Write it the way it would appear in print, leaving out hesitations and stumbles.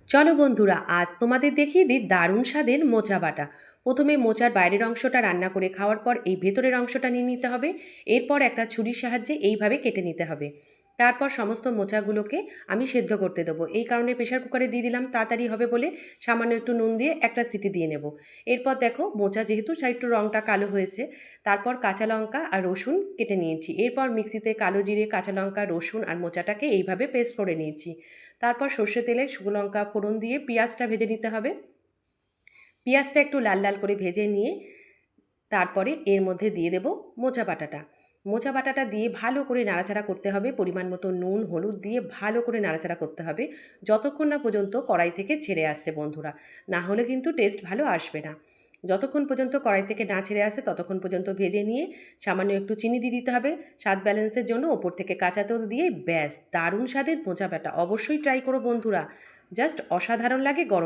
চলো বন্ধুরা, আজ তোমাদের দেখিয়ে দিই দারুণ স্বাদের মোচা বাটা। প্রথমে মোচার বাইরের অংশটা রান্না করে খাওয়ার পর এই ভেতরের অংশটা নিয়ে নিতে হবে। এরপর একটা ছুরির সাহায্যে এইভাবে কেটে নিতে হবে। তারপর সমস্ত মোচাগুলোকে আমি সেদ্ধ করতে দেবো, এই কারণে প্রেশার কুকারে দিয়ে দিলাম, তাড়াতাড়ি হবে বলে। সামান্য একটু নুন দিয়ে একটা সিটি দিয়ে নেব। এরপর দেখো মোচা যেহেতু একটু রঙটা কালো হয়েছে, তারপর কাঁচা লঙ্কা আর রসুন কেটে নিয়েছি। এরপর মিক্সিতে কালো জিরে, কাঁচা লঙ্কা, রসুন আর মোচাটাকে এইভাবে পেস্ট করে নিয়েছি। তারপর সর্ষে তেলে শুকনো লঙ্কা ফোড়ন দিয়ে পেঁয়াজটা ভেজে নিতে হবে। পেঁয়াজটা একটু লাল লাল করে ভেজে নিয়ে তারপরে এর মধ্যে দিয়ে দেব মোচা বাটাটা। মোচা বাটাটা দিয়ে ভালো করে নাড়াচাড়া করতে হবে। পরিমাণ মতো নুন হলুদ দিয়ে ভালো করে নাড়াচাড়া করতে হবে যতক্ষণ না পর্যন্ত কড়াই থেকে ছেড়ে আসছে বন্ধুরা। না হলে কিন্তু টেস্ট ভালো আসবে না। যতক্ষণ পর্যন্ত কড়াই থেকে না ছেড়ে আসে ততক্ষণ পর্যন্ত ভেজে নিয়ে সামান্য একটু চিনি দিয়ে দিতে হবে স্বাদ ব্যালেন্সের জন্য। ওপর থেকে কাঁচা তেল দিয়ে ব্যাস দারুণ স্বাদের মোচা বাটা। অবশ্যই ট্রাই করো বন্ধুরা, জাস্ট অসাধারণ লাগে গরম